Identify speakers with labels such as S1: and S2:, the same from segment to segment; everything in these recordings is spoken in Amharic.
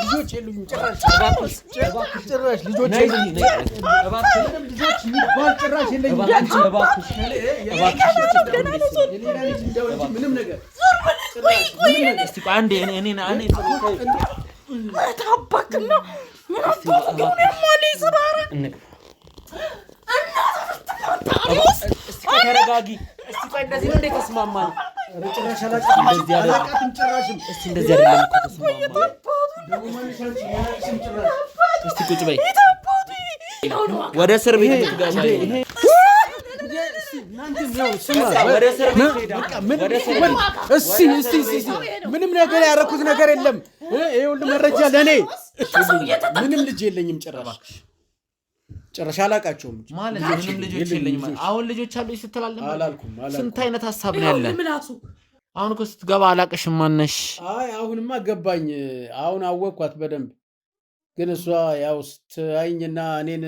S1: ልጆች የሉኝም ጭራሽ ጭራሽ ልጆች የሉኝም ልጆች የሚባል ጭራሽ የለኝም ምንም ነገር
S2: እስቲ አንዴ እኔ
S3: ታባክና ምን አባክ ነው ይስራራ
S2: እስቲ ተረጋጊ እስቲ ቆይ እንደዚህ ነው እንዴ ተስማማን
S1: ጭራሽ አላቃትም ጭራሽም
S2: እስቲ እንደዚህ አይደለም እኮ ተስማማን እስቲ ቁጭ በይ ወደ እስር ቤት ትገባ ይሄ
S1: ምንም ነገር ያደረኩት ነገር የለም ይሄ ሁሉ መረጃ ለኔ ምንም ልጅ የለኝም ጭራሽ አላቃቸውም
S2: ማለት ምንም ልጆች የለኝም አሁን ልጆች አሉ ይስተላልም
S1: አላልኩም
S2: ስንት አይነት ሐሳብ ነው ያለን አሁን እኮ ስትገባ አላቀሽም ማነሽ
S1: አይ አሁንማ ገባኝ አሁን አወቅኳት በደንብ ግን እሷ ያው ስትአይኝና እኔን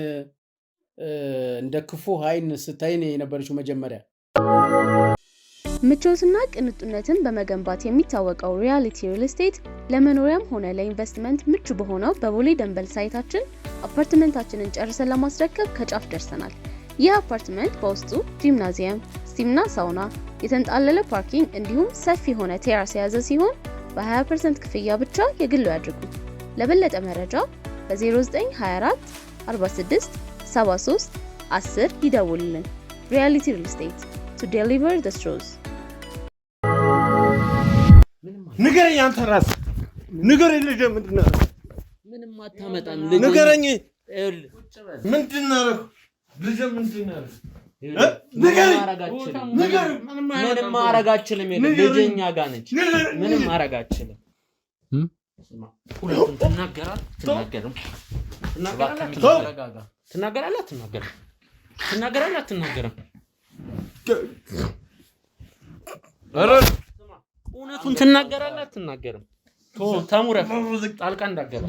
S1: እንደ ክፉ አይን ስታይኝ የነበረችው መጀመሪያ
S4: ምቾትና ቅንጡነትን በመገንባት የሚታወቀው ሪያሊቲ ሪል ስቴት ለመኖሪያም ሆነ ለኢንቨስትመንት ምቹ በሆነው በቦሌ ደንበል ሳይታችን አፓርትመንታችንን ጨርሰን ለማስረከብ ከጫፍ ደርሰናል። ይህ አፓርትመንት በውስጡ ጂምናዚየም፣ ስቲምና ሳውና፣ የተንጣለለ ፓርኪንግ እንዲሁም ሰፊ የሆነ ቴራስ የያዘ ሲሆን በ20% ክፍያ ብቻ የግሉ ያድርጉ። ለበለጠ መረጃ በ0924 46 73 10 ይደውሉልን። ሪያሊቲ ሪል ስቴት to deliver the truth
S5: ንገረኝ አንተ ራስ ንገረኝ ልጅ ምንድነው
S2: ምንም አታመጣም
S5: ንገረኝ ምንድነው ልጅ ምንድነው
S2: ምንም ማረጋችልም ልጅኛ ጋር ነች ምንም ማረጋችልም ሁለቱን ትናገራለህ አትናገርም እውነቱን ትናገራለህ አትናገርም ተሙረፍ ጣልቃ እንዳገባ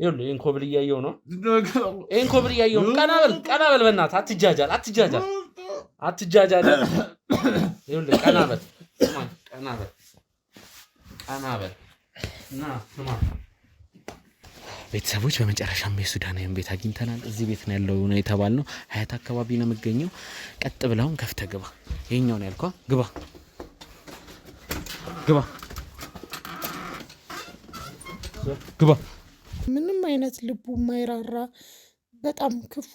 S2: ይኸውልህ ይሄን ኮብል እያየሁ ነው ቀና በል በእናትህ አትጃጃል ይኸውልህ ቀና በል እና ስማ ቤተሰቦች በመጨረሻም የሱዳናዊን ቤት አግኝተናል እዚህ ቤት ነው ያለው ነው የተባልነው ሀያት አካባቢ ነው የምገኘው ቀጥ ብለውን ከፍተ ግባ ይሄኛው ነው ያልኳ ግባ
S3: ምንም አይነት ልቡ ማይራራ በጣም ክፉ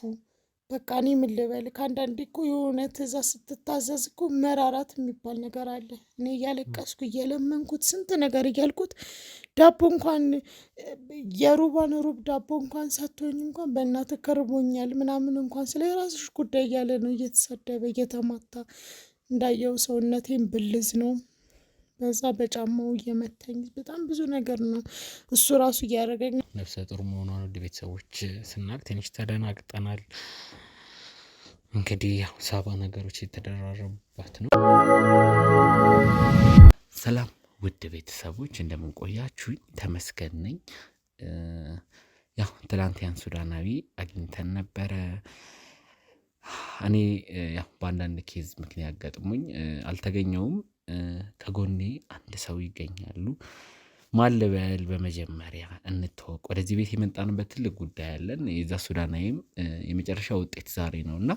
S3: በቃ እኔ ምን ልበል ከአንዳንዴ እኮ የሆነ ትእዛዝ ስትታዘዝ እኮ መራራት የሚባል ነገር አለ እኔ እያለቀስኩ እየለመንኩት ስንት ነገር እያልኩት ዳቦ እንኳን የሩባን ሩብ ዳቦ እንኳን ሰጥቶኝ እንኳን በእናትህ ከርቦኛል ምናምን እንኳን ስለ የራስሽ ጉዳይ እያለ ነው እየተሰደበ እየተማታ እንዳየው ሰውነቴን ብልዝ ነው በዛ በጫማው እየመታኝ በጣም ብዙ ነገር ነው እሱ ራሱ እያደረገኝ
S2: ነፍሰ ጡር መሆኗን ወደ ቤተሰቦች ስናቅ ትንሽ ተደናግጠናል እንግዲህ ያው ሳባ ነገሮች የተደራረቡባት ነው ሰላም ውድ ቤተሰቦች እንደምን ቆያችሁኝ ተመስገን ነኝ ያው ትላንት ያን ሱዳናዊ አግኝተን ነበረ እኔ ያው በአንዳንድ ኬዝ ምክንያት ገጥሞኝ አልተገኘውም ከጎኔ አንድ ሰው ይገኛሉ ማለበል በመጀመሪያ እንተዋወቅ ወደዚህ ቤት የመጣንበት ትልቅ ጉዳይ አለን የዛ ሱዳናዊም የመጨረሻ ውጤት ዛሬ ነውና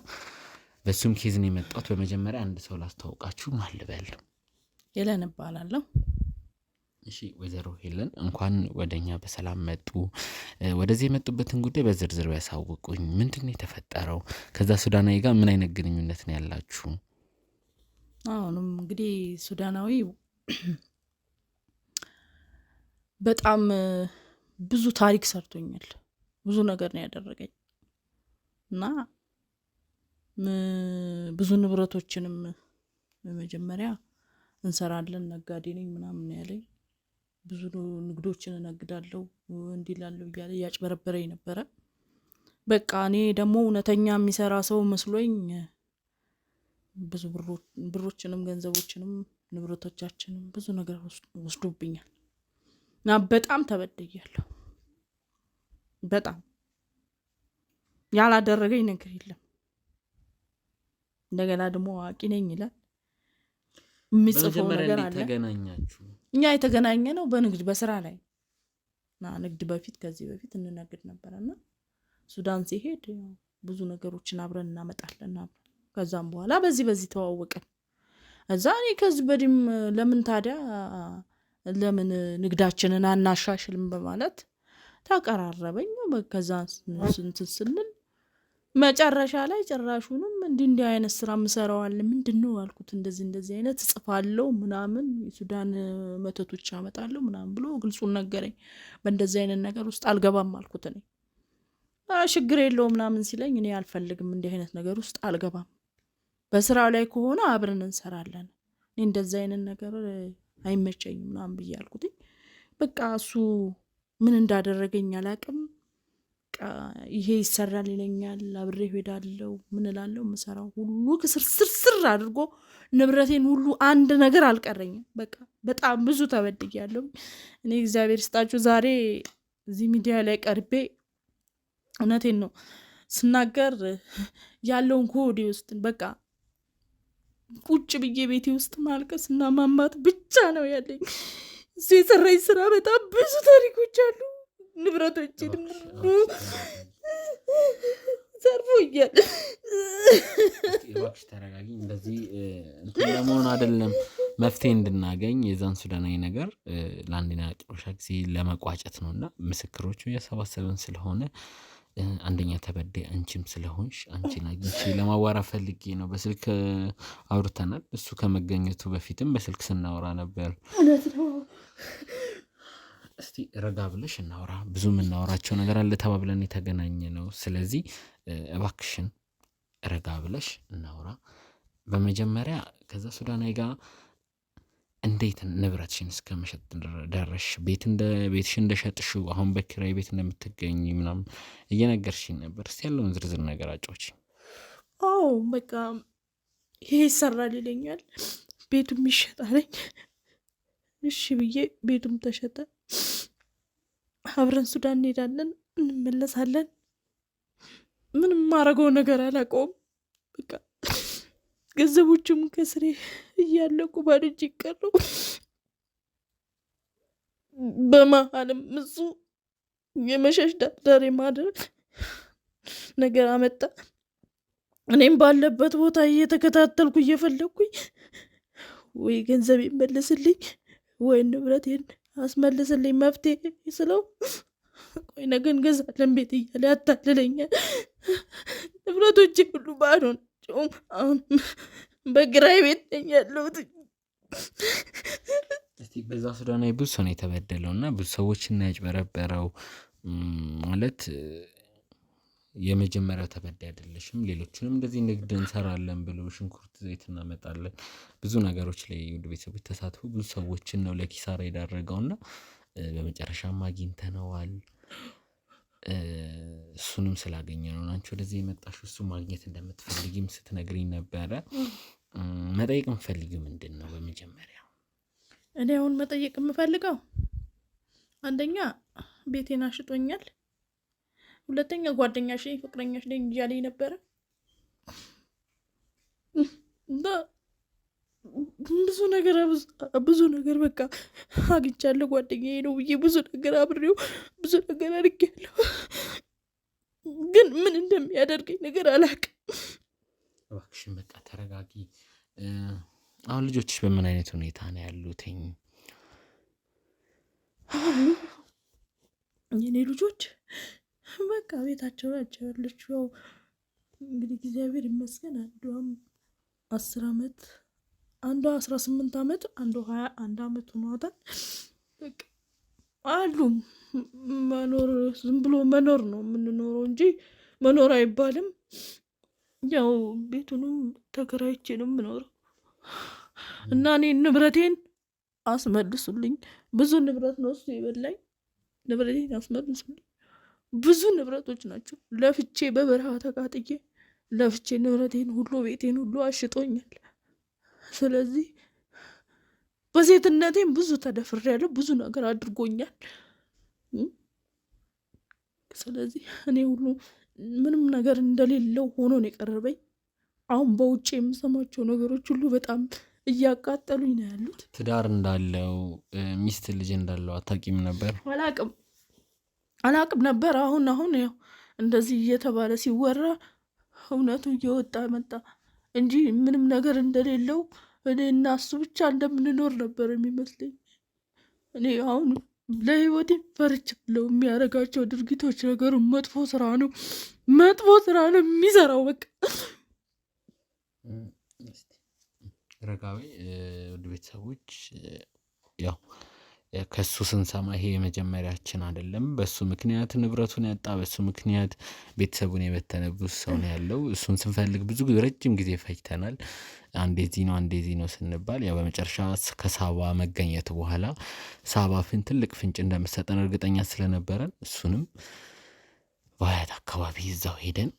S2: በሱም ኬዝ ነው የመጣሁት በመጀመሪያ አንድ ሰው ላስተዋውቃችሁ ማለበል
S6: ሄለን እባላለሁ
S2: እሺ ወይዘሮ ሄለን እንኳን ወደኛ በሰላም መጡ ወደዚህ የመጡበትን ጉዳይ በዝርዝር ያሳውቁኝ ምንድነው የተፈጠረው ከዛ ሱዳናዊ ጋር ምን አይነት ግንኙነት ነው ያላችሁ
S6: አሁንም እንግዲህ ሱዳናዊ በጣም ብዙ ታሪክ ሰርቶኛል ብዙ ነገር ነው ያደረገኝ እና ብዙ ንብረቶችንም በመጀመሪያ እንሰራለን ነጋዴ ነኝ ምናምን ያለኝ ብዙ ንግዶችን እነግዳለሁ እንዲላለው ይያለ ያጭበረበረኝ ነበር በቃ እኔ ደግሞ እውነተኛ የሚሰራ ሰው መስሎኝ ብዙ ብሮችንም ገንዘቦችንም ንብረቶቻችንም ብዙ ነገር ወስዶብኛል እና በጣም ተበደያለሁ በጣም ያላደረገኝ ነገር የለም እንደገና ደግሞ አዋቂ ነኝ ይላል ምጽፈው ነገር አለ
S2: ተገናኛችሁ
S6: እኛ የተገናኘ ነው በንግድ በስራ ላይ ና ንግድ በፊት ከዚህ በፊት እንነግድ ነበርና ሱዳን ሲሄድ ብዙ ነገሮችን አብረን እናመጣለን ነበር። ከዛም በኋላ በዚህ ተዋወቀን። እዛ እኔ ከዚህ በዲም ለምን ታዲያ ለምን ንግዳችንን አናሻሽልም በማለት ተቀራረበኝ። ከዛ ስንት ስንል መጨረሻ ላይ ጭራሹንም እንዲህ አይነት ስራ ምሰራዋል ምንድነው አልኩት። እንደዚህ አይነት ጽፋለሁ ምናምን የሱዳን መተቶች አመጣለሁ ምናምን ብሎ ግልጹን ነገረኝ። በእንደዚህ አይነት ነገር ውስጥ አልገባም አልኩት። እኔ ችግር የለውም ምናምን ሲለኝ እኔ አልፈልግም እንዲህ አይነት ነገር ውስጥ አልገባም፣ በስራው ላይ ከሆነ አብረን እንሰራለን፣ እኔ እንደዚህ አይነት ነገር አይመቸኝም ምናምን ብዬ አልኩት። በቃ እሱ ምን እንዳደረገኝ አላቅም። ይሄ ይሰራል ይለኛል፣ አብሬ ሄዳለሁ፣ ምን እላለሁ፣ ምሰራው ሁሉ ክስርስር አድርጎ ንብረቴን ሁሉ አንድ ነገር አልቀረኝም። በቃ በጣም ብዙ ተበድያለሁ። እኔ እግዚአብሔር ይስጣችሁ ዛሬ እዚህ ሚዲያ ላይ ቀርቤ እውነቴን ነው ስናገር ያለውን ኮዲ ውስጥ በቃ ቁጭ ብዬ ቤቴ ውስጥ ማልቀስ እና ማማት ብቻ ነው ያለኝ። እሱ የሰራኝ ስራ በጣም ብዙ ታሪኮች አሉ። ንብረቶችን ዘርፎኛል።
S2: እባክሽ ተረጋጊ። እንደዚህ እንትን ለመሆን አይደለም መፍትሄ እንድናገኝ የዛን ሱዳናዊ ነገር ለአንዴና ለመጨረሻ ጊዜ ለመቋጨት ነውና ምስክሮቹ እያሰባሰብን ስለሆነ አንደኛ ተበዳይ አንቺም ስለሆንሽ አንቺን አግኝቼ ለማዋራት ፈልጌ ነው። በስልክ አውርተናል። እሱ ከመገኘቱ በፊትም በስልክ ስናወራ ነበር።
S6: እውነት ነው።
S2: እስቲ ረጋ ብለሽ እናውራ። ብዙ የምናወራቸው ነገር አለ ተባብለን የተገናኘ ነው። ስለዚህ እባክሽን ረጋ ብለሽ እናውራ። በመጀመሪያ ከዛ ሱዳናዊ ጋር እንዴት ንብረትሽን እስከ መሸጥ ደረሽ? ቤትሽ እንደሸጥሽው አሁን በኪራይ ቤት እንደምትገኝ ምናምን እየነገርሽኝ ነበር። እስቲ ያለውን ዝርዝር ነገር አጫውቺ።
S6: በቃ ይሄ ይሰራል ይለኛል፣ ቤቱም ይሸጣለኝ። እሺ ብዬ ቤቱም ተሸጠ። አብረን ሱዳን እንሄዳለን፣ እንመለሳለን። ምንም ማረገው ነገር አላውቀውም። በቃ ገንዘቦቹም ከስሬ እያለቁ ባዶ እጄ ቀሩ። በመሀልም እሱ የመሸሽ ዳር ማድረግ ነገር አመጣ። እኔም ባለበት ቦታ እየተከታተልኩ እየፈለግኩኝ ወይ ገንዘብ ይመልስልኝ ወይ ንብረቴን አስመልስልኝ መፍትሄ ስለው ቆይ ነገ እንገዛለን ቤት እያለ ያታልለኛል። ንብረቶቼ ሁሉ ባዶ ናቸው። አሁን በግራይ ቤት ነኝ ያለሁት።
S2: እስቲ በዛ ሱዳናዊ ብዙ ሰው ነው የተበደለው እና ብዙ ሰዎችን ያጭበረበረው ማለት የመጀመሪያው ተበዳይ አይደለሽም። ሌሎችንም እንደዚህ ንግድ እንሰራለን ብሎ ሽንኩርት፣ ዘይት እናመጣለን ብዙ ነገሮች ላይ ውድ ቤተሰቦች ተሳትፎ ብዙ ሰዎችን ነው ለኪሳራ የዳረገውና በመጨረሻም አግኝተነዋል። እሱንም ስላገኘ ነው አንቺ ወደዚህ የመጣሽው። እሱ ማግኘት እንደምትፈልጊም ስትነግሪኝ ነበረ። መጠየቅ የምፈልጊው ምንድን ነው? በመጀመሪያ
S6: እኔ አሁን መጠየቅ የምፈልገው አንደኛ ቤቴን አሽጦኛል፣ ሁለተኛ ጓደኛሽ ፍቅረኛሽ ነኝ እያለኝ ነበረ። ብዙ ነገር በቃ አግኝቻለሁ። ጓደኛዬ ነው ብዬ ብዙ ነገር አብሬው ብዙ ነገር አድርጌያለሁ፣ ግን ምን እንደሚያደርገኝ ነገር አላውቅም።
S2: እባክሽን በቃ ተረጋጊ። አሁን ልጆችሽ በምን አይነት ሁኔታ ነው ያሉትኝ?
S6: የኔ ልጆች በቃ ቤታቸው ናቸው ያለችው። ያው እንግዲህ እግዚአብሔር ይመስገን አንዷም 10 ዓመት፣ አንዷ 18 ዓመት፣ አንዷ 21 ዓመት ሆኗታል። በቃ አሉ መኖር ዝም ብሎ መኖር ነው የምንኖረው እንጂ መኖር አይባልም። ያው ቤቱንም ተከራይቼ ነው የምኖረው እና እኔ ንብረቴን አስመልሱልኝ። ብዙ ንብረት ነው እሱ የበላኝ። ንብረቴን አስመልሱልኝ። ብዙ ንብረቶች ናቸው። ለፍቼ በበረሃ ተቃጥዬ ለፍቼ ንብረቴን ሁሉ ቤቴን ሁሉ አሽጦኛል። ስለዚህ በሴትነቴም ብዙ ተደፍሬያለሁ፣ ብዙ ነገር አድርጎኛል። ስለዚህ እኔ ሁሉ ምንም ነገር እንደሌለው ሆኖ ነው የቀረበኝ። አሁን በውጭ የምሰማቸው ነገሮች ሁሉ በጣም እያቃጠሉኝ ነው ያሉት።
S2: ትዳር እንዳለው ሚስት ልጅ እንዳለው አታውቂም ነበር?
S6: አላቅም ነበር። አሁን ያው እንደዚህ እየተባለ ሲወራ እውነቱ እየወጣ መጣ እንጂ ምንም ነገር እንደሌለው እኔ እና እሱ ብቻ እንደምንኖር ነበር የሚመስለኝ። እኔ አሁን ለህይወቴ ፈርቻለሁ። የሚያደርጋቸው ድርጊቶች ነገሩ መጥፎ ስራ ነው የሚሰራው። በቃ
S2: ረጋዊ ውድ ቤተሰቦች ያው ከሱ ስንሰማ ይሄ የመጀመሪያችን አይደለም። በሱ ምክንያት ንብረቱን ያጣ፣ በሱ ምክንያት ቤተሰቡን የበተነ ብዙ ሰው ነው ያለው። እሱን ስንፈልግ ብዙ ረጅም ጊዜ ፈጅተናል። አንዴ እዚህ ነው ስንባል ያው በመጨረሻ ከሳባ መገኘት በኋላ ሳባ ትልቅ ፍንጭ እንደምትሰጠን እርግጠኛ ስለነበረን እሱንም በአያት አካባቢ እዛው ሄደን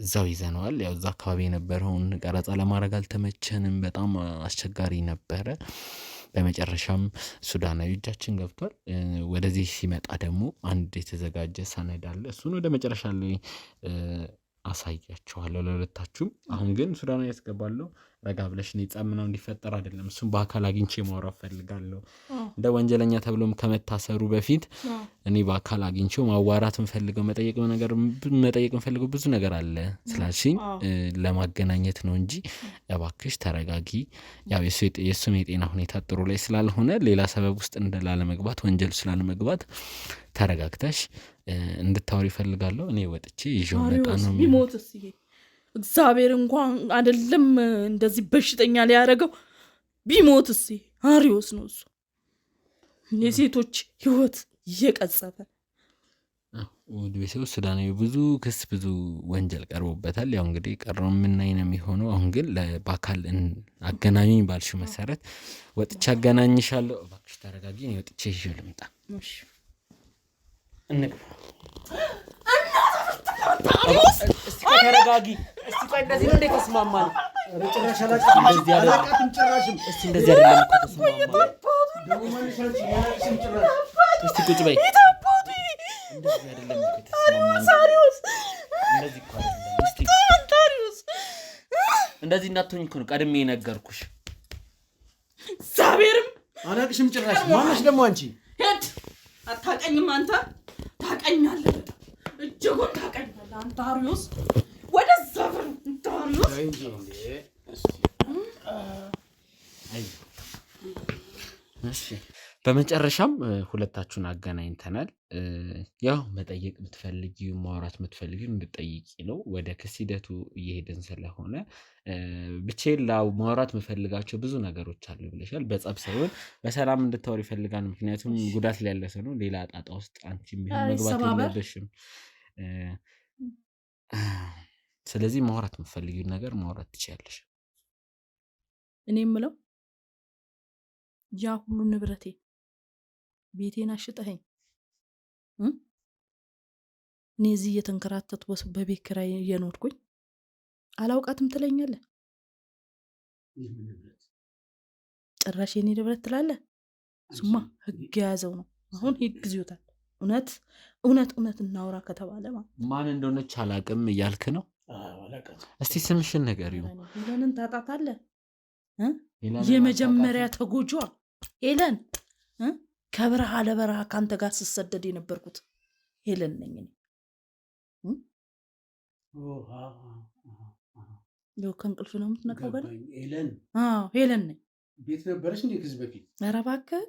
S2: እዛው ይዘነዋል። ያው እዛ አካባቢ የነበረውን ቀረጻ ለማድረግ አልተመቸንም። በጣም አስቸጋሪ ነበረ። በመጨረሻም ሱዳናዊ እጃችን ገብቷል። ወደዚህ ሲመጣ ደግሞ አንድ የተዘጋጀ ሰነድ አለ። እሱን ወደ መጨረሻ ላይ አሳያችኋለሁ ለሁለታችሁም። አሁን ግን ሱዳናዊ ያስገባለሁ። ረጋ ብለሽ እኔ ጸብ ምናምን እንዲፈጠር አይደለም። እሱም በአካል አግኝቼ ማውራት ፈልጋለሁ። እንደ ወንጀለኛ ተብሎም ከመታሰሩ በፊት እኔ በአካል አግኝቼው ማዋራት እንፈልገው መጠየቅ እንፈልገው ብዙ ነገር አለ ስላልሽኝ ለማገናኘት ነው እንጂ እባክሽ ተረጋጊ። ያው የእሱም የጤና ሁኔታ ጥሩ ላይ ስላልሆነ ሌላ ሰበብ ውስጥ ላለመግባት ወንጀል ስላለመግባት ተረጋግተሽ እንድታወሪ እፈልጋለሁ። እኔ ወጥቼ ይዤው መጣ ነው።
S6: ቢሞትስ ይሄ እግዚአብሔር እንኳን አይደለም እንደዚህ በሽተኛ ሊያደርገው ቢሞትስ አሪዮስ ነው እሱ። የሴቶች ህይወት እየቀጸፈ
S2: ውድ ቤተሰቦች ሱዳናዊ ብዙ ክስ ብዙ ወንጀል ቀርቦበታል። ያው እንግዲህ ቀረው የምናይ ነው የሚሆነው። አሁን ግን በአካል አገናኙኝ ባልሽው መሰረት ወጥቼ አገናኝሻለሁ። እባክሽ ተረጋጊ። እኔ ወጥቼ ይዤው ልምጣ። እሺ እንግባ። እስቲ ተረጋጊ። እስቲ ቆይ እንደዚህ ነው እንደ ተስማማን? ጭራሽ አላውቃትም። ጭራሽም እስቲ እንደዚህ አይደለም እኮ ተስማማን። እስቲ ቁጭ በይ። እንደዚህ አይደለም እኮ ተስማማን። እንደዚህ እኮ አይደለም። እስቲ እንደዚህ እንዳትሆኝ እኮ ነው ቀድሜ ነገርኩሽ።
S6: እግዚአብሔርም
S1: አላውቅሽም ጭራሽ። ማነሽ ደግሞ አንቺ?
S6: ሄድ አታውቀኝም አንተ። ታውቀኛለህ፣ እጅጉን ታውቀኛለህ አንተ አሪዮስ። ወደዛ ብር አሪዮስ።
S2: እሺ በመጨረሻም ሁለታችሁን አገናኝተናል። ያው መጠየቅ የምትፈልጊው ማውራት የምትፈልጊው እንድጠይቂ ነው። ወደ ክስ ሂደቱ እየሄድን ስለሆነ ብቻዬን ማውራት የምፈልጋቸው ብዙ ነገሮች አሉ ብለሻል። በጸብ ሳይሆን በሰላም እንድታወሪ ይፈልጋል። ምክንያቱም ጉዳት ላይ ያለ ሰው ነው። ሌላ ጣጣ ውስጥ አንቺም ቢሆን መግባት የለብሽም። ስለዚህ ማውራት የምትፈልጊውን ነገር ማውራት ትችያለሽ።
S6: እኔ የምለው ያ ሁሉ ንብረቴ ቤቴን አሽጠኸኝ እኔ እዚህ እየተንከራተትኩ በቤት ኪራይ እየኖርኩኝ አላውቃትም ትለኛለህ? ጭራሽ የኔ ንብረት ትላለህ? እሱማ ህግ የያዘው ነው። አሁን ህግ ይዞታል። እውነት እናውራ ከተባለ
S2: ማን እንደሆነች አላውቅም እያልክ ነው? እስቲ ስምሽን ንገሪው።
S6: ሄለንን ታጣታለህ? የመጀመሪያ ተጎጇ ሄለን፣ ከበረሃ ለበረሃ ካንተ ጋር ስሰደድ የነበርኩት ሄለን ነኝ እኔ። ከእንቅልፍ ነው የምትነቃው? ሄለን ነኝ።
S1: ቤት ነበረሽ እንዴ ከዚህ በፊት?
S6: ኧረ እባክህ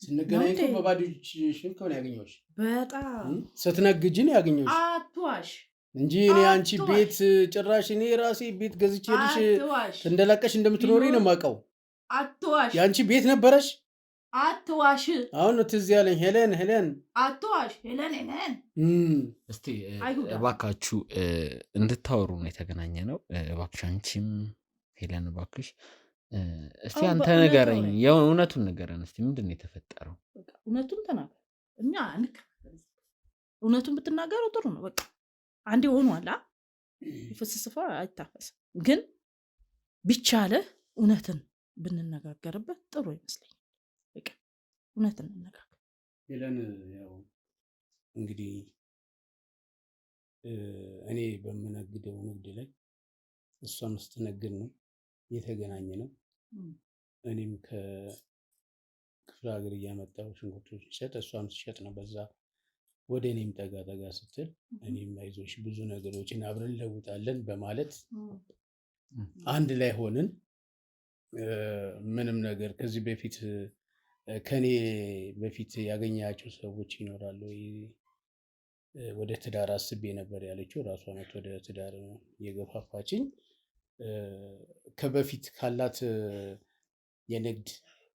S1: ስንገናኝ በባዶ እጅሽን ከሆነ ያገኘሁሽ።
S6: በጣም
S1: ስትነግጂ ነው ያገኘሁሽ።
S6: አትዋሽ
S1: እንጂ እኔ አንቺ ቤት ጭራሽ እኔ ራሴ ቤት ገዝቼልሽ እንደለቀሽ እንደምትኖሪ ነው የማውቀው።
S6: አትዋሽ።
S1: የአንቺ ቤት ነበረሽ?
S6: አትዋሽ።
S1: አሁን ትዝ ያለኝ ሄለን።
S6: አትዋሽ። ሄለን።
S2: እስቲ እባካችሁ እንድታወሩ ነው የተገናኘ ነው። እባክሽ አንቺም ሄለን እባክሽ እስቲ አንተ ንገረኝ፣ የእውነቱን ንገረን እስቲ። ምንድን ነው የተፈጠረው?
S6: እውነቱን ተናገር። እኛ እውነቱን ብትናገረው ጥሩ ነው። በቃ አንዴ ሆኗል። ፍስስፋ አይታፈስም። ግን ቢቻለህ እውነትን ብንነጋገርበት ጥሩ ይመስለኛል። በቃ እውነትን እንነጋገር።
S1: ሄለን ያው እንግዲህ እኔ በምነግደው ንግድ ላይ እሷም ስትነግድ ነው የተገናኘ ነው። እኔም ከክፍለ ሀገር እያመጣሁ ሽንኩርቶች ሲሸጥ እሷም ሲሸጥ ነው። በዛ ወደ እኔም ጠጋ ስትል እኔም አይዞሽ ብዙ ነገሮችን አብረን እንለውጣለን በማለት አንድ ላይ ሆንን። ምንም ነገር ከዚህ በፊት ከኔ በፊት ያገኛቸው ሰዎች ይኖራሉ። ወደ ትዳር አስቤ ነበር ያለችው ራሷ ናት ወደ ትዳር የገፋፋችኝ። ከበፊት ካላት የንግድ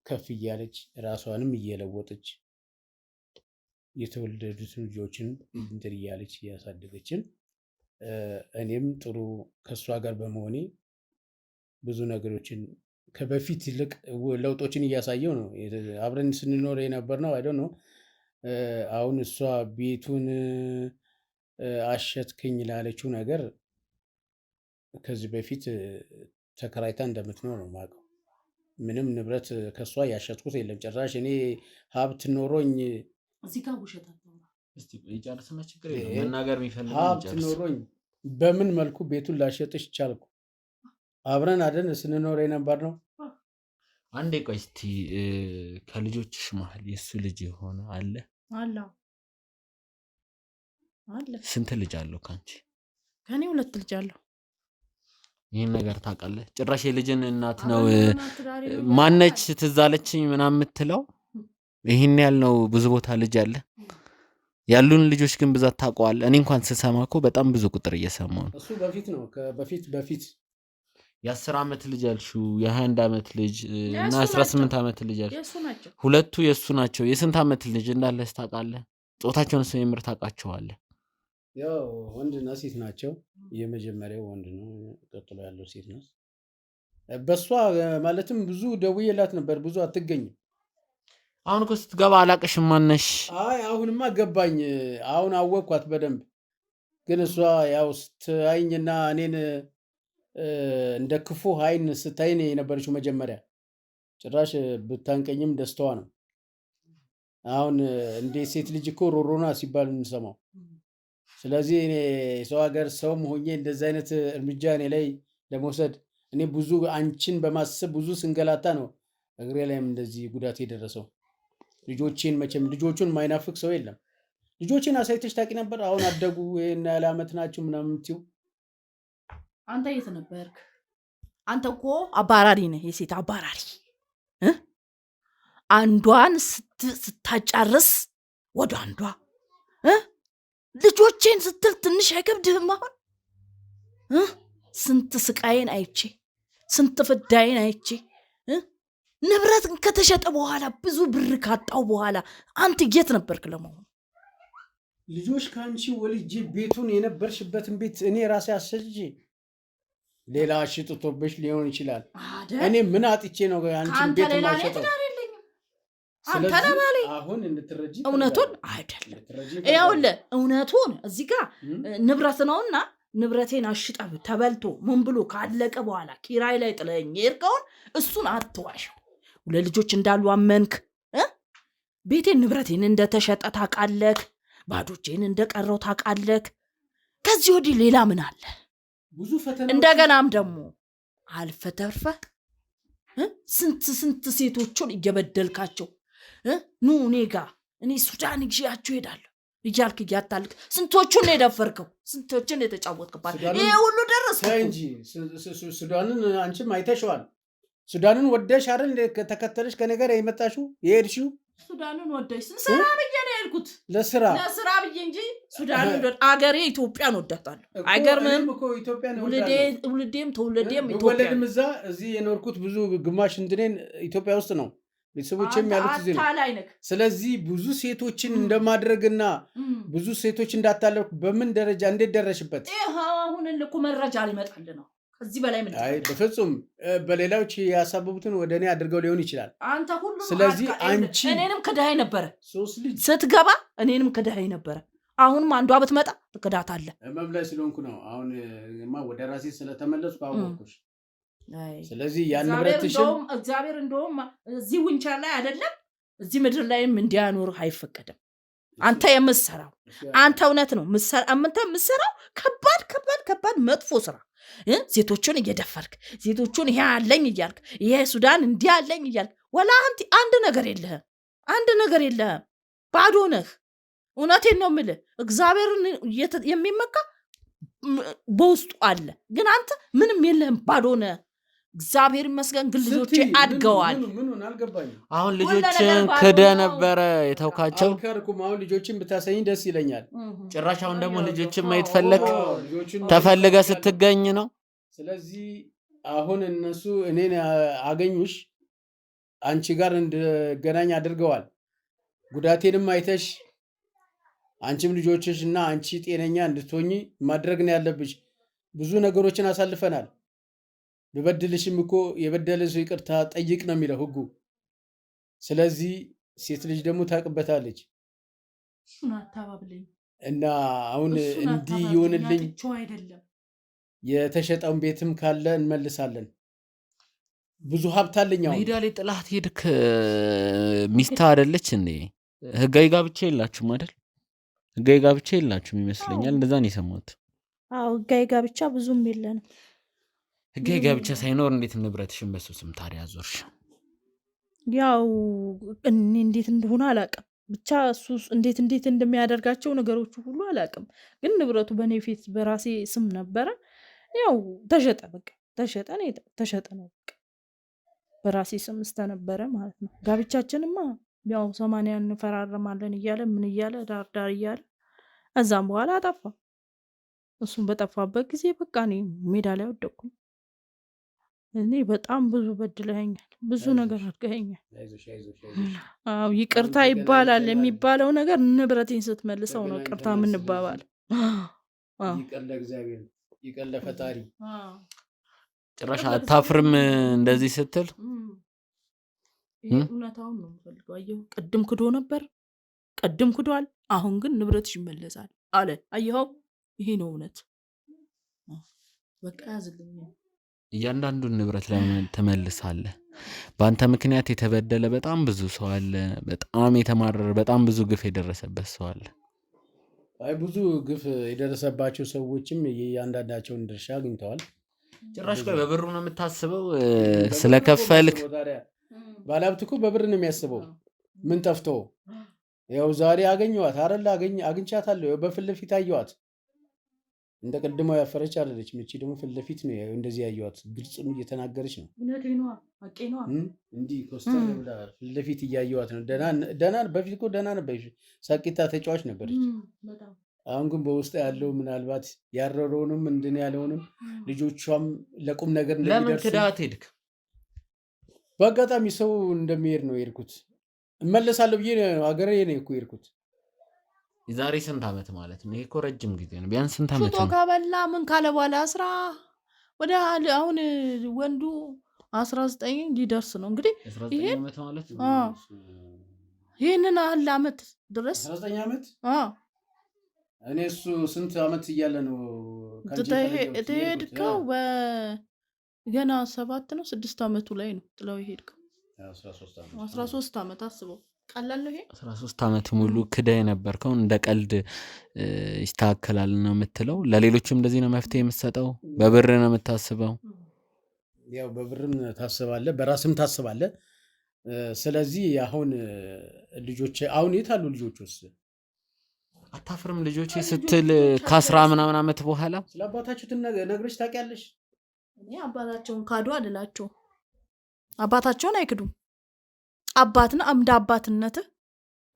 S1: ከፍ እያለች ራሷንም እየለወጠች የተወለዱት ልጆችን እንትን እያለች እያሳደገችን እኔም ጥሩ ከእሷ ጋር በመሆኔ ብዙ ነገሮችን ከበፊት ይልቅ ለውጦችን እያሳየው ነው። አብረን ስንኖር የነበር ነው አይደል ነው። አሁን እሷ ቤቱን አሸጥክኝ ላለችው ነገር ከዚህ በፊት ተከራይታ እንደምትኖር ነው የማውቀው። ምንም ንብረት ከሷ ያሸጥኩት የለም ጭራሽ። እኔ ሀብት ኖሮኝ
S6: እዚህ ጋር ውሸት አታውራ።
S2: እስቲ ይጨርስና ችግር የለም መናገር የሚፈልግ
S1: ሀብት ኖሮኝ በምን መልኩ ቤቱን ላሸጥሽ ቻልኩ? አብረን አይደል ስንኖር የነበር ነው።
S2: አንዴ ቆይ እስቲ ከልጆችሽ መሀል የሱ ልጅ የሆነ አለ?
S6: አለ።
S2: ስንት ልጅ አለው ካንቺ?
S6: ከኔ 2 ልጅ አለው።
S2: ይሄን ነገር ታውቃለህ? ጭራሽ የልጅን እናት ነው ማነች ትዝ አለችኝ ምናምን የምትለው። ይሄን ያልነው ብዙ ቦታ ልጅ አለ። ያሉን ልጆች ግን ብዛት ታውቀዋለህ? እኔ እንኳን ስሰማ እኮ በጣም ብዙ ቁጥር እየሰማሁ ነው።
S1: እሱ በፊት ነው በፊት
S2: የ10 ዓመት ልጅ አልሽው፣ የ21 ዓመት ልጅ እና 18 ዓመት ልጅ አልሽው።
S6: የሱ ናቸው።
S2: ሁለቱ የሱ ናቸው። የስንት ዓመት ልጅ እንዳለስ ታውቃለህ? ጾታቸውን የምር ታውቃቸዋለህ?
S1: ያው ወንድና ሴት ናቸው። የመጀመሪያው ወንድ ነው፣ ቀጥሎ ያለው ሴት ነው። በሷ ማለትም ብዙ ደውዬላት ነበር፣ ብዙ አትገኝም።
S2: አሁን እኮ ስትገባ አላቅሽም ማነሽ?
S1: አይ አሁንማ ገባኝ። አሁን አወቅኳት በደንብ። ግን እሷ ያው ስታይኝና እኔን እንደ ክፉ አይን ስታይኝ የነበረችው መጀመሪያ። ጭራሽ ብታንቀኝም ደስታዋ ነው። አሁን እንደ ሴት ልጅ እኮ ሮሮና ሲባል እንሰማው። ስለዚህ እኔ ሰው ሀገር ሰውም ሆኜ እንደዚህ አይነት እርምጃ እኔ ላይ ለመውሰድ እኔ ብዙ አንቺን በማሰብ ብዙ ስንገላታ ነው እግሬ ላይም እንደዚህ ጉዳት የደረሰው። ልጆቼን መቼም ልጆቹን ማይናፍቅ ሰው የለም። ልጆቼን አሳይተሽ ታውቂ ነበር? አሁን አደጉ እና ያለ ዓመት ናቸው ምናምን የምትይው
S6: አንተ የት ነበርክ? አንተ እኮ አባራሪ ነህ፣ የሴት አባራሪ። አንዷን ስታጫርስ ወደ አንዷ ልጆቼን ስትል ትንሽ አይከብድህም? አሁን ስንት ስቃይን አይቼ ስንት ፍዳይን አይቼ ንብረት ከተሸጠ በኋላ ብዙ ብር ካጣው በኋላ አንተ የት ነበርክ ለመሆኑ?
S1: ልጆች ከአንቺ ወልጄ ቤቱን የነበርሽበትን ቤት እኔ ራሴ አሰጅ ሌላ አሽጥቶብሽ ሊሆን ይችላል። እኔ ምን አጥቼ ነው አንቺን ቤት ማሸጠው? ስለዚህ አሁን እንድትረጂ
S6: እውነቱን አይደለም። ይኸውልህ እውነቱን እዚህ ጋር ንብረት ነውና ንብረቴን አሽጠህ ተበልቶ ምን ብሎ ካለቀ በኋላ ኪራይ ላይ ጥለኝ የሄድከውን እሱን አትዋሽው። ሁለት ልጆች እንዳሉ አመንክ። ቤቴን ንብረቴን እንደተሸጠ ታውቃለህ። ባዶቼን እንደቀረው ታውቃለህ። ከዚህ ወዲህ ሌላ ምን አለ?
S1: ብዙ ፈተና
S6: እንደገናም ደግሞ አልፈተርፈህ ስንት ሴቶቹን እየበደልካቸው ኑ እኔ ጋር እኔ ሱዳን ይዤያችሁ እሄዳለሁ እያልክ እያታልክ ስንቶቹን ነው የደፈርከው? ስንቶቹን የተጫወትክባት? ይሄ ሁሉ ደረሰ
S1: እንጂ ሱዳንን አንቺም አይተሽዋል። ሱዳንን ወደሽ አይደል ተከተለሽ ከነገር የመጣሽው የሄድሽው?
S6: ሱዳንን ወደሽ ስራ ብዬ ነው ያልኩት።
S1: ለስራ
S6: ብዬ እንጂ ሱዳንን አገሬ ኢትዮጵያን ወዳታለሁ። አይገርምም? ውልዴም ተውልዴም ኢትዮጵያ
S1: ነው። እዚህ የኖርኩት ብዙ ግማሽ እንትኔን ኢትዮጵያ ውስጥ ነው። ቤተሰቦችም ያሉት እዚህ ነው። ስለዚህ ብዙ ሴቶችን እንደማድረግና ብዙ ሴቶች እንዳታለልኩ በምን ደረጃ እንዴት ደረሽበት?
S6: አሁን እኮ መረጃ ሊመጣልህ ነው። ከዚህ በላይ ምን?
S1: አይ በፍጹም በሌላዎች ያሳበቡትን ወደ እኔ አድርገው ሊሆን ይችላል።
S6: አንተ ሁሉ
S1: ስለዚህ አንቺ
S6: እኔንም ክዳይ ነበረ።
S1: 3 ልጅ
S6: ስትገባ እኔንም ክዳይ ነበረ። አሁንም አንዷ ብትመጣ ትክዳታለህ።
S1: መብላይ ስለሆንኩ ነው። አሁንማ ወደ ራሴ ስለተመለስኩ አወቅኩሽ። ስለዚህ ያን ንብረትሽን
S6: እግዚአብሔር እንደውም እዚህ ውንቸር ላይ አይደለም እዚህ ምድር ላይም እንዲያኖርህ አይፈቀድም። አንተ የምትሰራው አንተ እውነት ነው የምትሰራው ከባድ መጥፎ ስራ ሴቶቹን እየደፈርክ ሴቶቹን ይሄ አለኝ እያልክ ይሄ ሱዳን እንዲህ አለኝ እያልክ ወላ አንድ ነገር የለህም ባዶ ነህ። እውነቴን ነው የምልህ እግዚአብሔርን የሚመካ በውስጡ አለ፣ ግን አንተ ምንም የለህም ባዶ ነህ። እግዚአብሔር ይመስገን ግን ልጆቼ አድገዋል።
S2: አሁን ልጆችን ክደ ነበረ የተውካቸው።
S1: አሁን ልጆችን ብታሰኝ ደስ ይለኛል።
S2: ጭራሽ አሁን ደግሞ ልጆችን ማየት ፈለግ ተፈልገ ስትገኝ ነው።
S1: ስለዚህ አሁን እነሱ እኔን አገኙሽ አንቺ ጋር እንድገናኝ አድርገዋል። ጉዳቴንም አይተሽ አንቺም ልጆችሽ እና አንቺ ጤነኛ እንድትሆኚ ማድረግ ነው ያለብሽ። ብዙ ነገሮችን አሳልፈናል። በበድልሽም እኮ የበደለ ሰው ይቅርታ ጠይቅ ነው የሚለው ሕጉ። ስለዚህ ሴት ልጅ ደግሞ ታውቅበታለች። እና አሁን እንዲህ ይሆንልኝ የተሸጠውን ቤትም ካለ እንመልሳለን። ብዙ ሀብት አለኝ። አሁን
S2: ሜዳ ላይ ጥላት ሄድክ። ሚስት አይደለች እንዴ? ህጋዊ ጋብቻ የላችሁም አይደል? ህጋዊ ጋብቻ የላችሁም ይመስለኛል። እንደዛ ነው የሰማሁት።
S6: አዎ ህጋዊ ጋብቻ ብዙም የለንም።
S2: ህጋዊ ጋብቻ ሳይኖር እንዴት ንብረትሽን በሱ ስም ታዲያ አዞርሽ?
S6: ያው እንዴት እንደሆነ አላውቅም። ብቻ እሱ እንዴት እንደሚያደርጋቸው ነገሮቹ ሁሉ አላውቅም። ግን ንብረቱ በእኔ ፊት በራሴ ስም ነበረ። ያው ተሸጠ፣ በቃ ተሸጠ ነው በቃ በራሴ ስም ስተነበረ ማለት ነው። ጋብቻችንማ ያው 80 እንፈራረማለን እያለ ምን እያለ ዳር እያለ እዛም በኋላ አጠፋ። እሱም በጠፋበት ጊዜ በቃ እኔ ሜዳ ላይ ወደቅኩኝ። እኔ በጣም ብዙ በድለኸኛል፣ ብዙ ነገር አድርገኸኛል። አዎ ይቅርታ ይባላል የሚባለው ነገር ንብረቴን ስትመልሰው ነው ይቅርታ የምንባባል።
S1: ይቅር ለእግዚአብሔር፣ ይቅር ለፈጣሪ።
S2: ጭራሽ አታፍርም እንደዚህ ስትል?
S6: እውነታውን ነው የምፈልገው። አየሁ ቅድም ክዶ ነበር፣ ቅድም ክዷል። አሁን ግን ንብረትሽ ይመለሳል አለ። አየኸው፣ ይሄ ነው እውነት። በቃ ያዝልኝ።
S2: እያንዳንዱን ንብረት ላይ ትመልሳለህ። በአንተ ምክንያት የተበደለ በጣም ብዙ ሰው አለ። በጣም የተማረረ በጣም ብዙ ግፍ የደረሰበት ሰው አለ።
S1: አይ ብዙ ግፍ የደረሰባቸው ሰዎችም የእያንዳንዳቸውን ድርሻ አግኝተዋል።
S2: ጭራሽ ቆይ በብሩ ነው የምታስበው? ስለከፈልክ
S1: ባለሀብት እኮ በብር ነው የሚያስበው። ምን ጠፍቶ? ያው ዛሬ አገኘኋት አይደል? አግኝቻታለሁ። በፊት ለፊት አየኋት። እንደ ቀድሞ ያፈረች አይደለች። ምቺ ደግሞ ፊት ለፊት ነው እንደዚህ ያየኋት። ግልጽም እየተናገረች ነው። እንዲህ ኮስተር ብላ ፊት ለፊት እያየኋት ነው። ደህና በፊት እኮ ደህና ነበረች። ሳቂታ ተጫዋች ነበረች። አሁን ግን በውስጥ ያለው ምናልባት ያረረውንም እንድን ያለውንም ልጆቿም ለቁም ነገር እንደሚደርሱ
S2: ለምን ክዳት ሄድክ?
S1: በአጋጣሚ ሰው እንደሚሄድ ነው የሄድኩት። እመለሳለሁ ብዬ አገሬ ነው እኮ የሄድኩት።
S2: የዛሬ ስንት ዓመት ማለት ነው? ይሄ እኮ ረጅም ጊዜ ነው። ቢያንስ ስንት ዓመት ነው?
S6: ከበላ ምን ካለ በኋላ ወደ አሁን ወንዱ 19 ሊደርስ ነው እንግዲህ። ይሄንን ያህል ዓመት ድረስ
S1: 19 ዓመት እኔ እሱ ስንት ዓመት እያለ ነው
S6: ተሄድከው? ገና 7 ነው 6 ዓመቱ ላይ ነው ጥለው ሄድከው። 13 ዓመት አስበው። ቀላል ነው ይሄ?
S2: 13 ዓመት ሙሉ ክዳ የነበርከው እንደ ቀልድ ይስተካከላል ነው የምትለው? ለሌሎችም እንደዚህ ነው መፍትሄ የምትሰጠው? በብር ነው የምታስበው?
S1: ያው በብርም ታስባለህ፣ በራስም ታስባለህ። ስለዚህ አሁን ልጆች አሁን የት አሉ ልጆቹስ?
S2: አታፍርም? ልጆቼ ስትል ከ10 ምናምን ዓመት በኋላ
S1: ስለ አባታችሁ ነግረሽ ታውቂያለሽ?
S6: እኔ አባታቸውን ካዱ አልላቸው። አባታቸውን አይክዱም። አባትና እንደ አባትነትህ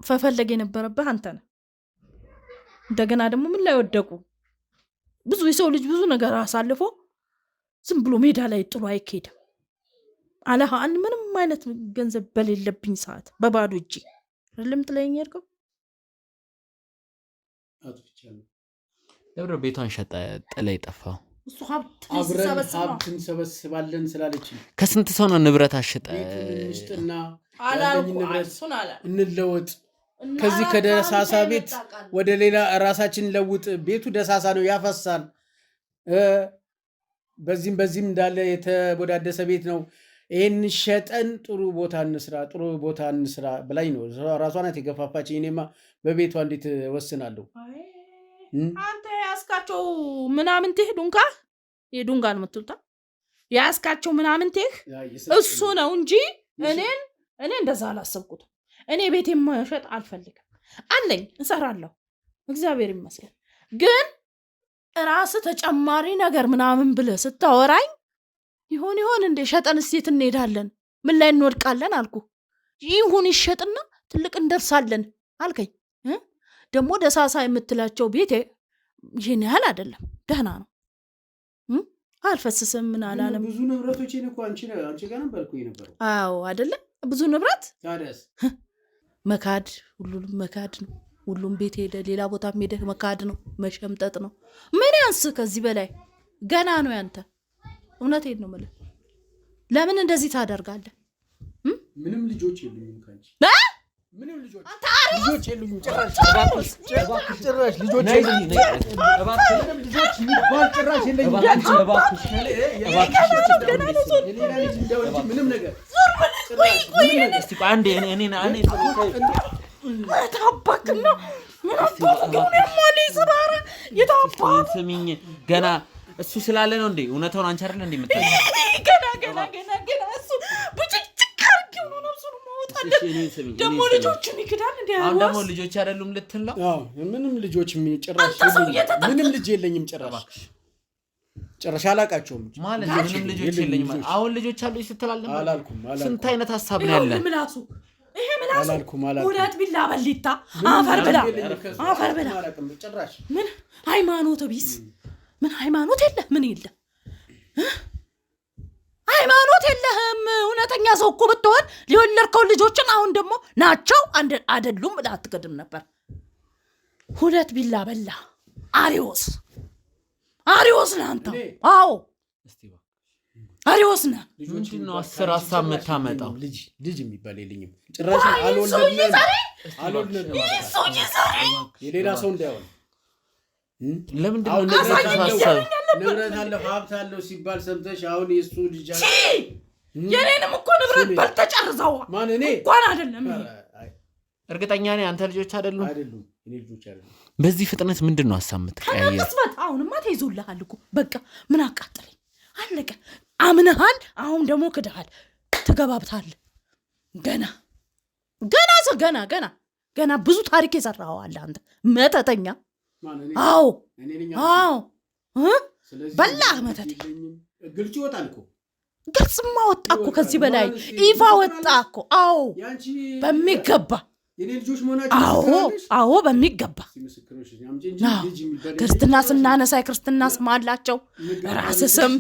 S6: ፈፈለግ የነበረብህ አንተ ነህ። እንደገና ደግሞ ምን ላይ ወደቁ? ብዙ የሰው ልጅ ብዙ ነገር አሳልፎ ዝም ብሎ ሜዳ ላይ ጥሎ አይኬድም። አለሃን ምንም አይነት ገንዘብ በሌለብኝ ሰዓት በባዶ እጄ አይደለም ጥለኸኝ ሄድከው።
S2: ለብሮ ቤቷን ሸጠ ጥለህ የጠፋው?
S6: እሱ ሀብት
S1: እንሰበስባለን ስላለች
S2: ከስንት ሰው ነው ንብረት አሸጠ?
S1: ውስጥና እንለወጥ፣ ከዚህ ከደሳሳ ቤት ወደ ሌላ ራሳችን ለውጥ። ቤቱ ደሳሳ ነው፣ ያፈሳል። በዚህም እንዳለ የተቦዳደሰ ቤት ነው። ይህን ሸጠን ጥሩ ቦታ እንስራ ብላኝ ነው ራሷ ናት የገፋፋችኝ። እኔማ በቤቷ እንዴት ወስናለሁ?
S6: አንተ ያስካቸው ምናምን ትሄዱ እንካ የዱንጋን የምትሉታ ያስካቸው ምናምን ቴህ እሱ ነው እንጂ እኔ እንደዛ አላሰብኩትም። እኔ ቤት መሸጥ አልፈልግም አለኝ፣ እሰራለሁ፣ እግዚአብሔር ይመስገን። ግን ራስ ተጨማሪ ነገር ምናምን ብለህ ስታወራኝ ይሆን እንደ ሸጠን እስቴት እንሄዳለን ምን ላይ እንወድቃለን አልኩ። ይሁን ይሸጥና ትልቅ እንደርሳለን አልከኝ። ደግሞ ደሳሳ የምትላቸው ቤቴ ይህን ያህል አይደለም፣ ደህና ነው፣ አልፈስስም። ምን አላለም።
S1: ብዙ ንብረቶቼን እኮ አንቺ ጋር ነበርኩ የነበረው።
S6: አዎ አይደለም፣ ብዙ ንብረት
S1: ታዲያስ
S6: መካድ፣ ሁሉም መካድ ነው። ሁሉም ቤት ሄደ፣ ሌላ ቦታ ሄደ፣ መካድ ነው፣ መሸምጠጥ ነው። ምን ያንስ ከዚህ በላይ ገና ነው ያንተ። እውነቴን ነው የምልህ። ለምን እንደዚህ ታደርጋለህ?
S1: ምንም ልጆች የሉኝም ካንቺ ምንም ልጆች የሉኝም። ጭራሽ ልጆች የሉኝም። ልጆች የሚባል ጭራሽ የለኝም። ምንም ነገር
S2: ስሚኝ፣ ገና እሱ ስላለ ነው እንዴ? እውነታውን አንቺ አይደለ እንዴ የምታውቂው?
S6: ገና እሱ ብጭጭቅ አድርጌው ነው ነፍሱን ማውጣለን። ደግሞ ልጆቹን ይክዳል እንዴ?
S2: አሁን ደግሞ ልጆች አይደሉም ልትል ነው?
S1: አዎ ምንም ልጆች ጭራሽ ምንም ልጅ የለኝም። ጭራሽ አላውቃቸውም
S2: ማለት ምንም ልጆች የለኝም። አሁን ልጆች አሉ ስትላል
S1: አላልኩም።
S2: ስንት አይነት ሀሳብ ነው ያለ?
S6: ይሄ ምላሱ
S1: አላልኩም።
S6: ሁለት ቢላ በሊታ አፈር ብላ
S1: ጭራሽ
S6: ምን ሃይማኖት ቢስ ምን ሃይማኖት የለህ? ምን የለህ? ሃይማኖት የለህም። እውነተኛ ሰው እኮ ብትሆን ሊወለድከው ልጆችን አሁን ደግሞ ናቸው አይደሉም ብለህ አትቀድም ነበር። ሁለት ቢላ በላ አሪዎስ ነህ አንተ። አዎ አሪዎስ ነህ።
S2: ምንድን ነው 10 ሀሳብ የምታመጣው?
S1: ልጅ የሚባል የለኝም ጭራሽ። አልወልድም የሌላ ሰው እንዳይሆን።
S2: ለምንድን ነው
S1: ንብረት አለው ሀብት አለው ሲባል ሰምተሽ አሁን የእሱ ልጅ
S6: የኔንም እኮ ንብረት በልተጨርሰዋል።
S1: ማን? እኔ
S6: እንኳን አይደለም።
S2: እርግጠኛ ነኝ አንተ ልጆች አይደሉም።
S1: እኔ ልጆች አይደሉም።
S2: በዚህ ፍጥነት ምንድን ነው ሀሳብ የምትቀያየር?
S6: ከመስበት አሁንማ ተይዞልሃል እኮ በቃ ምን አቃጠለኝ። አለቀ። አምነሃል። አሁን ደግሞ ክደሃል። ትገባብታለህ። ገና ብዙ ታሪክ የሰራኸዋል አንተ መተተኛ። አዎ በላህ መተተኛ።
S1: ግልጽ ይወጣል እኮ።
S6: ግልጽማ ወጣ እኮ ከዚህ በላይ ይፋ ወጣ እኮ። አዎ በሚገባ አዎ በሚገባ። ክርስትና ስናነሳ የክርስትና ስም አላቸው። ራስ ስም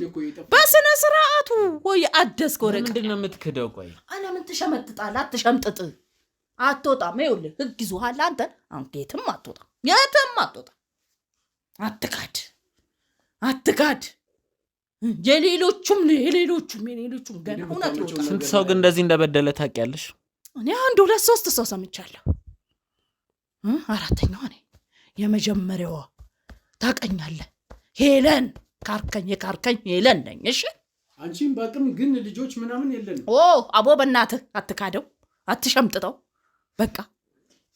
S6: በስነ ስርዓቱ ወይ አደስ ኮረ።
S2: ምንድን ነው የምትክደው? ቆይ
S6: አና ምን ትሸመጥጣለህ? አትሸምጥጥ። አትወጣም። ይኸውልህ ህግ ይዞሃል አንተን። አንኬትም አትወጣም፣ የትም አትወጣም። አትካድ። የሌሎቹም ገና እውነት ይወጣል።
S2: ስንት ሰው ግን እንደዚህ እንደበደለ ታውቂያለሽ?
S6: እኔ 1 2 3 ሰው ሰምቻለሁ። 4ኛዋ እኔ የመጀመሪያዋ። ታውቀኛለህ ሄለን ካርከኝ ሄለን ነኝ። እሺ
S1: አንቺም በቅም ግን ልጆች ምናምን የለንም።
S6: አቦ በእናትህ አትካደው፣ አትሸምጥጠው። በቃ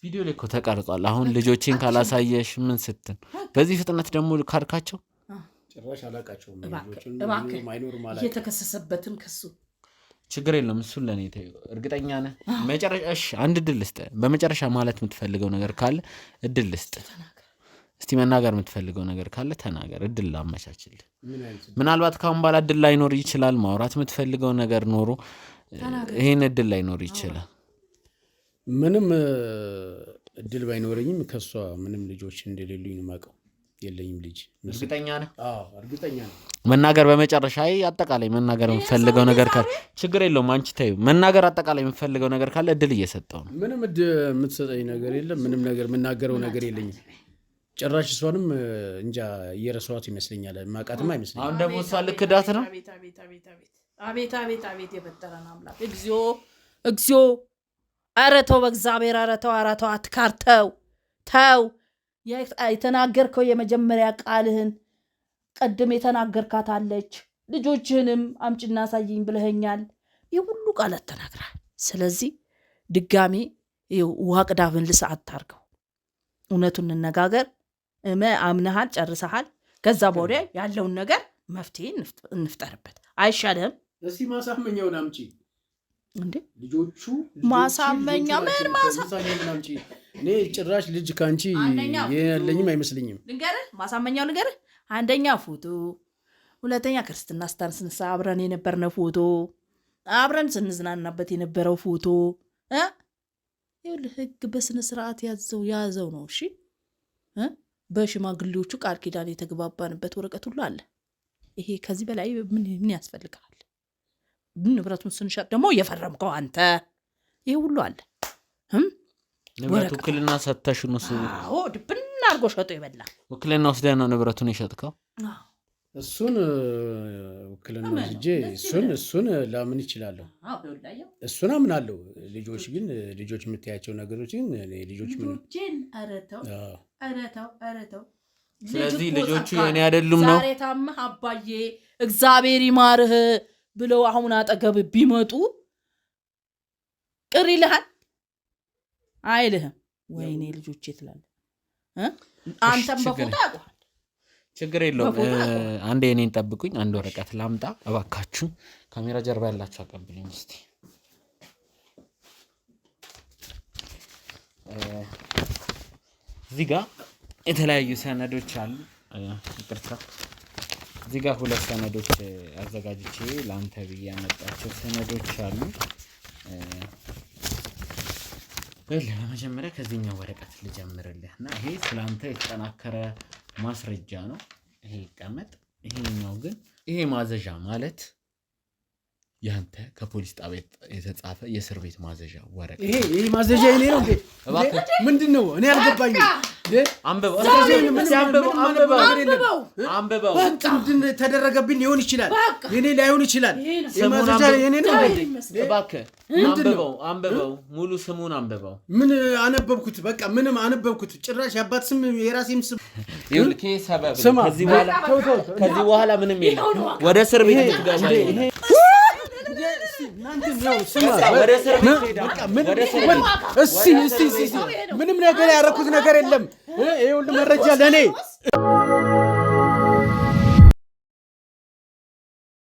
S2: ቪዲዮ ላይ እኮ ተቀርጿል። አሁን ልጆቼን ካላሳየሽ ምን ስትል በዚህ ፍጥነት ደግሞ ካድካቸው?
S1: ጭራሽ አላውቃቸውም።
S6: እየተከሰሰበትን ከሱ
S2: ችግር የለም። እሱን ለእኔ ተይው። እርግጠኛ ነህ? መጨረሻ አንድ እድል ልስጥህ። በመጨረሻ ማለት የምትፈልገው ነገር ካለ እድል ልስጥህ። እስቲ መናገር የምትፈልገው ነገር ካለ ተናገር። እድል ላመቻችልህ። ምናልባት ካሁን በኋላ እድል ላይኖር ይችላል። ማውራት የምትፈልገው ነገር ኖሮ ይሄን እድል ላይኖር ይችላል።
S1: ምንም እድል ባይኖረኝም ከሷ ምንም ልጆች እንደሌሉኝ ነው የማውቀው። የለኝም ልጅ።
S2: እርግጠኛ ነህ?
S1: አዎ እርግጠኛ ነኝ።
S2: መናገር በመጨረሻ አጠቃላይ መናገር የምትፈልገው ነገር ካለ ችግር የለውም። አንቺ ተይው። መናገር አጠቃላይ የምትፈልገው ነገር ካለ እድል እየሰጠው ነው።
S1: ምንም የምትሰጠኝ ነገር የለም። ምንም ነገር የምናገረው ነገር የለኝም። ጭራሽ እሷንም እንጃ እየረሷት ይመስለኛል። ማቃትም አይመስለኝም።
S2: አሁን ደግሞ እሷ ልክዳት ነው።
S6: አቤት የፈጠረን አምላክ። እግዚኦ ኧረ ተው በእግዚአብሔር። ኧረ ተው አትካርተው። ተው የተናገርከው የመጀመሪያ ቃልህን ቀድም የተናገርካት አለች። ልጆችህንም አምጭና ሳይኝ ብለኸኛል። ይህ ሁሉ ቃላት ተናግራል። ስለዚህ ድጋሚ ውሃ ቅዳፍን ልሰዓት ታርገው። እውነቱን እንነጋገር። አምነሃል፣ ጨርሰሃል። ከዛ በኋላ ያለውን ነገር መፍትሄ እንፍጠርበት አይሻልም?
S1: እስቲ ማሳመኛውን አምጪ
S6: እንዴ
S1: ልጆቹ
S6: ማሳመኛ ምን
S1: አምጪ። እኔ ጭራሽ ልጅ ካንቺ የለኝም አይመስልኝም።
S6: ልንገርህ ማሳመኛው ልንገርህ። አንደኛ ፎቶ፣ ሁለተኛ ክርስትና ስታንስንሳ አብረን የነበርነው ፎቶ፣ አብረን ስንዝናናበት የነበረው ፎቶ ይኸውልህ ህግ በስነ ስርዓት ያዘው ነው። እሺ በሽማግሌዎቹ ቃል ኪዳን የተግባባንበት ወረቀት ሁሉ አለ። ይሄ ከዚህ በላይ ምን ያስፈልጋል? ንብረቱን ስንሸጥ ደግሞ የፈረምከው አንተ ይሄ ሁሉ አለ።
S2: ንብረቱ ውክልና ሰጥተሽ ነው?
S6: አዎ ድብና አድርጎ ሸጦ ይበላ።
S2: ውክልና ወስደህ ነው ንብረቱን የሸጥከው?
S1: እሱን ውክልና ወስጄ እሱን ላምን ይችላለሁ። እሱን አምናለሁ። ልጆች የምታያቸው ነገሮች ግን ልጆች
S6: አረተው
S2: ስለዚህ ልጆቹ የኔ አይደሉም ነው።
S6: ዛሬ ታመህ አባዬ እግዚአብሔር ይማርህ ብለው አሁን አጠገብ ቢመጡ ቅር ይልሃል አይልህም? ወይኔ ልጆቼ ትላለህ። አንተም በፎቶ ያውቁሃል።
S2: ችግር የለውም። አንዴ እኔን ጠብቁኝ፣ አንድ ወረቀት ላምጣ እባካችሁ። ካሜራ ጀርባ ያላችሁ አቀብሉኝ እስቲ። እዚህ ጋር የተለያዩ ሰነዶች አሉ። ይቅርታ፣ እዚህ ጋር 2 ሰነዶች አዘጋጅቼ ለአንተ ብዬ ያመጣቸው ሰነዶች አሉ። ለመጀመሪያ ከዚህኛው ወረቀት ልጀምርልህና ይሄ ስላንተ የተጠናከረ ማስረጃ ነው። ይሄ ይቀመጥ። ይሄኛው ግን ይሄ ማዘዣ ማለት ያንተ ከፖሊስ ጣቢያ የተጻፈ የእስር ቤት ማዘዣ ወረቀት።
S1: ይሄ ማዘዣ የኔ ነው እንዴ? ምንድነው? እኔ አልገባኝም።
S2: አንብበው
S1: ምንድን ተደረገብኝ ሊሆን ይችላል፣ የኔ ላይሆን ይችላል። ማዘዣ የኔ ነው።
S2: እባክህ አንብበው፣ ሙሉ ስሙን አንብበው።
S1: ምን አነበብኩት? በቃ ምንም አነበብኩት። ጭራሽ ያባት ስም የራሴም ስም
S2: ይልከ ሰበብ። ከዚህ በኋላ ምንም የለም። ወደ እስር ቤት ትገባለህ።
S1: ምንም ነገር ያደረኩት ነገር የለም። ይሄ ሁሉ መረጃ ለኔ